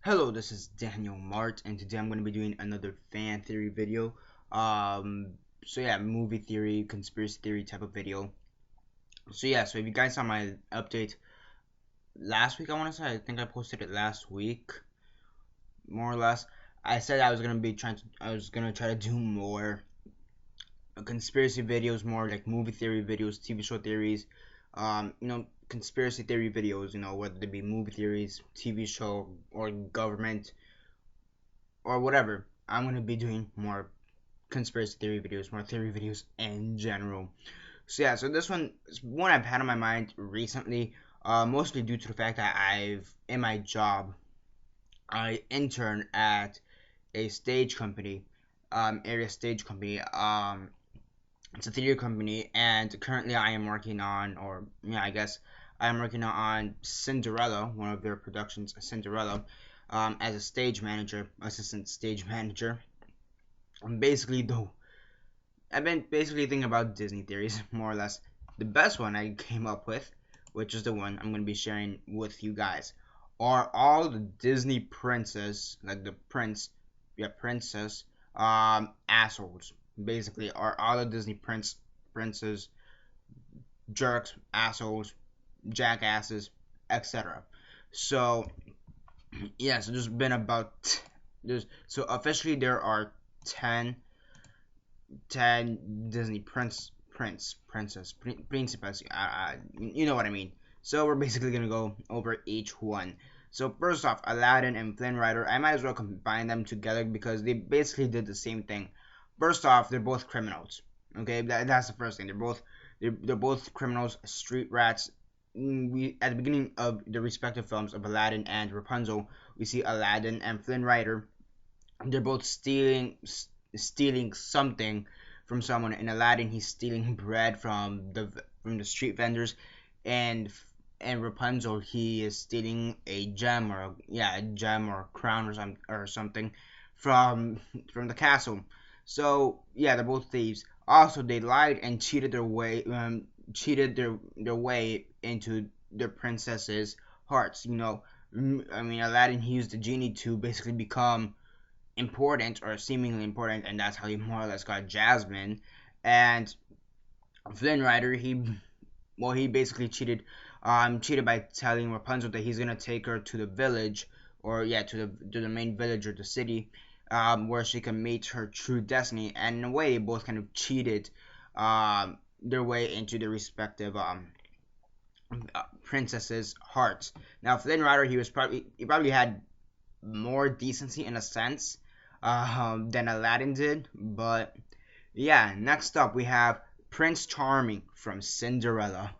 Hello, this is Daniel Mart, and today I'm going to be doing another fan theory video. So yeah, movie theory, conspiracy theory type of video. So if you guys saw my update last week, I want to say, I think I posted it last week, more or less. I said I was gonna try to do more conspiracy videos, more like movie theory videos, TV show theories, conspiracy theory videos, whether they be movie theories, TV show, or government or whatever. I'm gonna be doing more conspiracy theory videos, more theory videos in general. So this one is one I've had on my mind recently, mostly due to the fact that in my job, I intern at a stage company, area stage company. It's a theater company, and currently I am working on, or yeah, I guess I am working on Cinderella, one of their productions, Cinderella, as a stage manager, assistant stage manager. And basically, though, I've been basically thinking about Disney theories, more or less. The best one I came up with, which is the one I'm going to be sharing with you guys, are all the Disney princes, like the princess, assholes. Basically, are all the Disney princes, jerks, assholes, jackasses, etc. So, yeah, so so officially there are 10 Disney princesses, you know what I mean. So we're basically gonna go over each one. So first off, Aladdin and Flynn Rider, I might as well combine them together because they basically did the same thing. First off, they're both criminals. Okay, that's the first thing. They're both criminals, street rats. We at the beginning of the respective films of Aladdin and Rapunzel, we see Aladdin and Flynn Rider. They're both stealing something from someone. In Aladdin, he's stealing bread from the street vendors, and Rapunzel, he is stealing a gem or a crown or something from the castle. So yeah, they're both thieves. Also, they lied and cheated their way into their princesses' hearts. I mean, Aladdin, he used the genie to basically become important or seemingly important, and that's how he more or less got Jasmine. And Flynn Rider, he basically cheated by telling Rapunzel that he's gonna take her to the village, or yeah, to the main village or the city, where she can meet her true destiny. And in a way, they both kind of cheated their way into their respective princesses' hearts. Now, Flynn Rider, he probably had more decency in a sense than Aladdin did. But yeah, next up we have Prince Charming from Cinderella.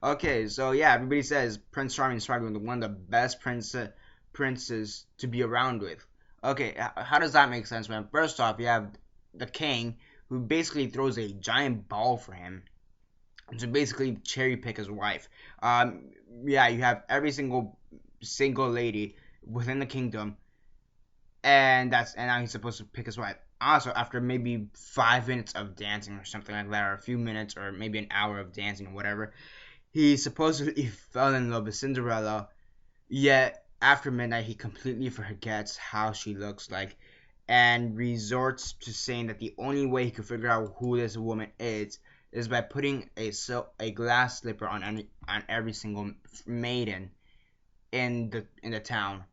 Okay, so yeah, everybody says Prince Charming is probably one of the best princes to be around with. Okay, how does that make sense, man? First off, you have the king who basically throws a giant ball for him to basically cherry pick his wife. Yeah, you have every single lady within the kingdom, and now he's supposed to pick his wife. Also, after maybe 5 minutes of dancing or something like that, or a few minutes, or maybe an hour of dancing or whatever, he supposedly fell in love with Cinderella. Yet after midnight, he completely forgets how she looks like, and resorts to saying that the only way he could figure out who this woman is by putting a glass slipper on every single maiden in the town,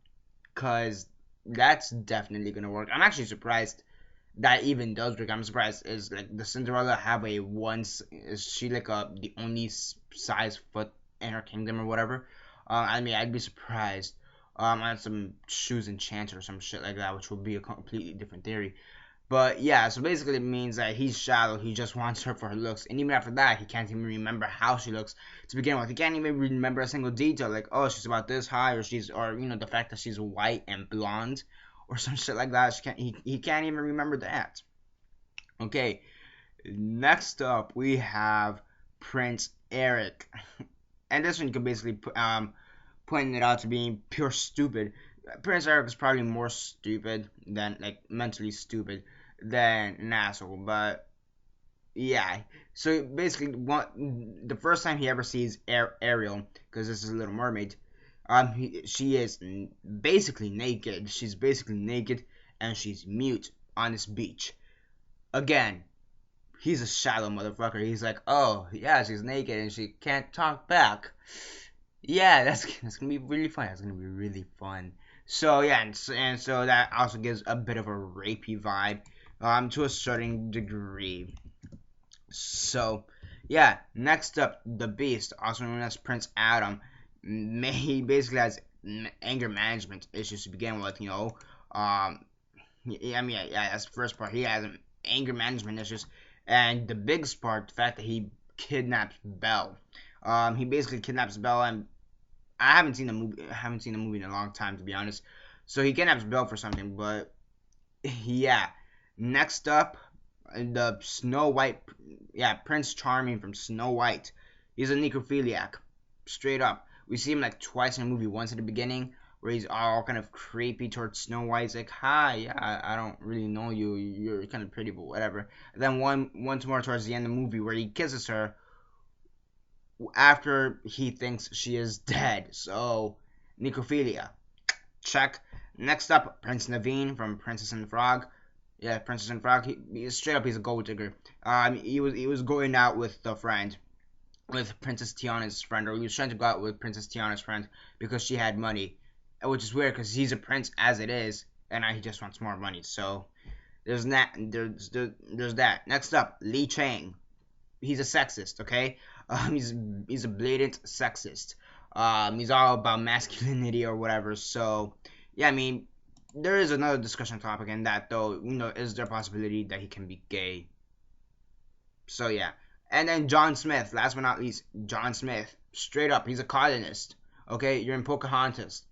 cause that's definitely gonna work. I'm actually surprised that even does work. I'm surprised is like the Cinderella have a once is she like the only size foot in her kingdom or whatever. I mean, I'd be surprised on some shoes enchanted or some shit like that, which would be a completely different theory. But yeah, so basically it means that he's shallow. He just wants her for her looks, and even after that, he can't even remember how she looks to begin with. He can't even remember a single detail, like oh, she's about this high, or the fact that she's white and blonde, or some shit like that. He can't even remember that. Okay, next up we have Prince Eric, and this one you can basically point it out to being pure stupid. Prince Eric is probably more stupid than like mentally stupid than an asshole, but yeah. So basically, the first time he ever sees Ariel, because this is a Little Mermaid, She is basically naked. She's basically naked, and she's mute on this beach. Again, he's a shallow motherfucker. He's like, oh yeah, she's naked and she can't talk back. Yeah, that's gonna be really fun. That's gonna be really fun. So yeah, and so that also gives a bit of a rapey vibe, to a certain degree. So yeah, next up, the Beast, also known as Prince Adam. He basically has anger management issues to begin with. Yeah, I mean, yeah, that's the first part. He has anger management issues, and the biggest part, the fact that he kidnaps Belle. He basically kidnaps Belle, and I haven't seen the movie. I haven't seen the movie in a long time, to be honest. So he kidnaps Belle for something, but yeah. Next up, the Snow White. Yeah, Prince Charming from Snow White. He's a necrophiliac, straight up. We see him like twice in the movie. Once at the beginning, where he's all kind of creepy towards Snow White. He's like, "Hi, yeah, I don't really know you. You're kind of pretty, but whatever." And then once more towards the end of the movie, where he kisses her after he thinks she is dead. So, necrophilia, check. Next up, Prince Naveen from Princess and the Frog. Yeah, Princess and Frog. He's straight up. He's a gold digger. He was going out with the friend, with Princess Tiana's friend, or he was trying to go out with Princess Tiana's friend because she had money, which is weird because he's a prince as it is, and now he just wants more money. So there's that. There's that. Next up, Li Chang. He's a sexist. Okay, he's a blatant sexist. He's all about masculinity or whatever. So yeah, I mean, there is another discussion topic in that, though. Is there a possibility that he can be gay? So yeah. And then John Smith, last but not least, John Smith, straight up, he's a colonist. Okay, you're in Pocahontas.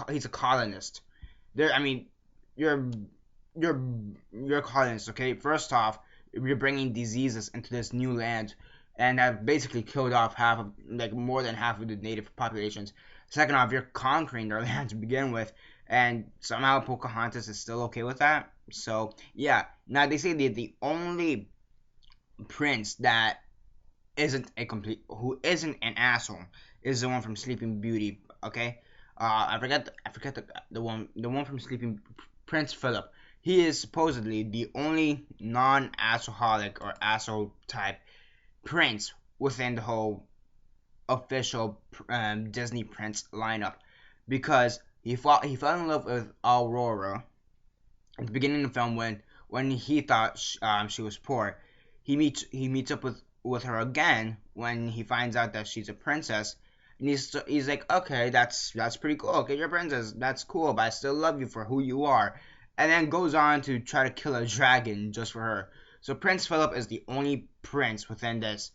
He's a colonist. I mean, you're you're a colonist. Okay, first off, you're bringing diseases into this new land, and have basically killed off more than half of the native populations. Second off, you're conquering their land to begin with, and somehow Pocahontas is still okay with that. So yeah, now they say the only prince that who isn't an asshole is the one from Sleeping Beauty. Okay, I forget the one from Sleeping, Prince Philip. He is supposedly the only non-assholic or asshole type prince within the whole official Disney prince lineup, because he fell in love with Aurora at the beginning of the film when he thought she was poor. He meets up with her again when he finds out that she's a princess, and he's like, okay, that's pretty cool. Okay, you're a princess, that's cool, but I still love you for who you are. And then goes on to try to kill a dragon just for her. So Prince Philip is the only prince within this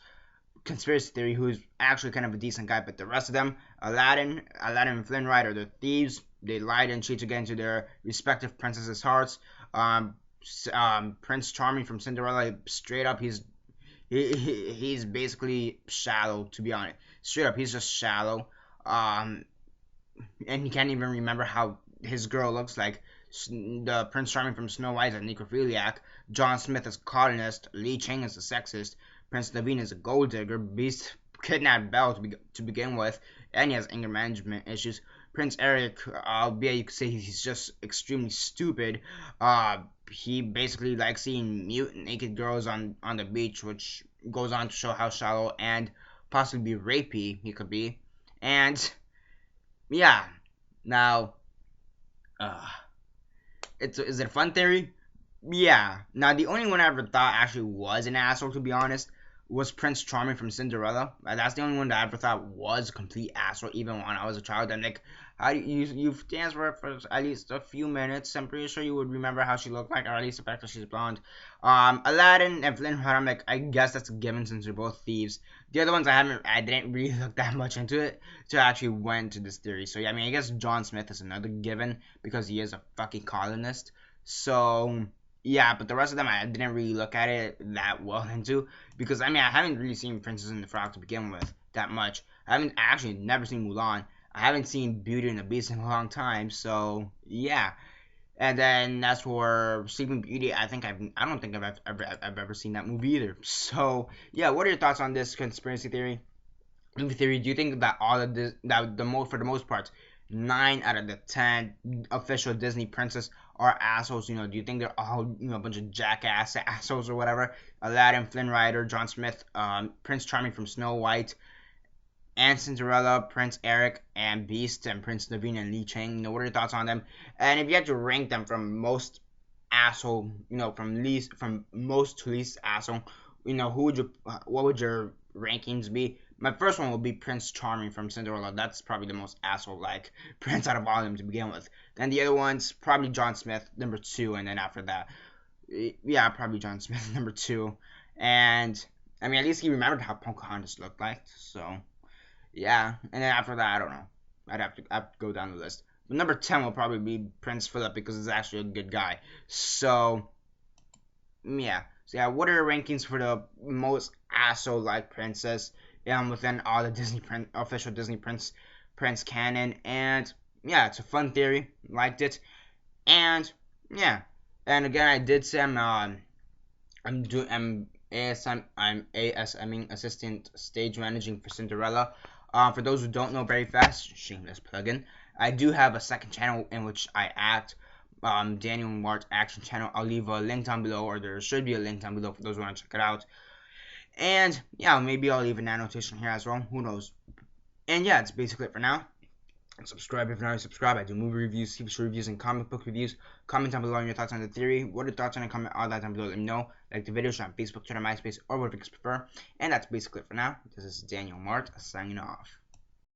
conspiracy theory who's actually kind of a decent guy, but the rest of them, Aladdin and Flynn, right, are the thieves. They lied and cheated again to their respective princesses' hearts. Prince Charming from Cinderella, straight up, he's basically shallow, to be honest. Straight up, he's just shallow. And he can't even remember how his girl looks like. The Prince Charming from Snow White is a necrophiliac. John Smith is a colonist. Li Chang is a sexist. Prince Naveen is a gold digger. Beast kidnapped Belle to begin with, and he has anger management issues. Prince Eric, yeah, you could say he's just extremely stupid. He basically likes seeing mute naked girls on the beach, which goes on to show how shallow and possibly rapey he could be. And yeah, now, is it a fun theory? Yeah. Now, the only one I ever thought actually was an asshole, to be honest, was Prince Charming from Cinderella. That's the only one that I ever thought was a complete asshole, even when I was a child. I'm like, how do you've danced with her for at least a few minutes. I'm pretty sure you would remember how she looked like, or at least the fact that she's blonde. Aladdin and Flynn, I'm like, I guess that's a given since they're both thieves. The other ones I didn't really look that much into it to actually went to this theory. So yeah, I mean, I guess John Smith is another given because he is a fucking colonist. So yeah, but the rest of them I didn't really look at it that well into, because I mean, I haven't really seen Princess and the Frog to begin with that much. I actually never seen Mulan. I haven't seen Beauty and the Beast in a long time, so yeah. And then as for Sleeping Beauty, I don't think I've ever seen that movie either. So yeah, what are your thoughts on this conspiracy theory? movie theory, do you think that all of this, that for the most part, 9 out of the 10 official Disney princesses are assholes? You know, do you think they're all, you know, a bunch of jackass assholes or whatever? Aladdin, Flynn Rider, John Smith, Prince Charming from Snow White, and Cinderella, Prince Eric, and Beast, and Prince Naveen and Li Chang. You know, what are your thoughts on them? And if you had to rank them from most asshole, you know, from most to least asshole, you know, what would your rankings be? My first one will be Prince Charming from Cinderella. That's probably the most asshole-like prince out of all of them to begin with. Then the other one's probably John Smith, number 2, and then after that, yeah, probably John Smith, number 2. And, I mean, at least he remembered how Pocahontas looked like, so, yeah. And then after that, I don't know. I'd have to go down the list. But number 10 will probably be Prince Philip, because he's actually a good guy. So, yeah. So, yeah, what are your rankings for the most asshole-like princess within all the official Disney Prince canon? And, yeah, it's a fun theory. Liked it. And, yeah. And again, I did say I'm ASMing assistant stage managing for Cinderella. For those who don't know, very fast, shameless plugin, I do have a second channel in which I act, Daniel Mart action channel. I'll leave a link down below, or there should be a link down below for those who want to check it out. And yeah, maybe I'll leave an annotation here as well, who knows. And yeah, that's basically it for now. Subscribe if you're not already subscribed. I do movie reviews, TV show reviews, and comic book reviews. Comment down below on your thoughts on the theory. What are your thoughts on it? Comment all that down below. Let me know. Like the video, share on Facebook, Twitter, MySpace, or whatever you prefer. And that's basically it for now. This is Daniel Mart signing off.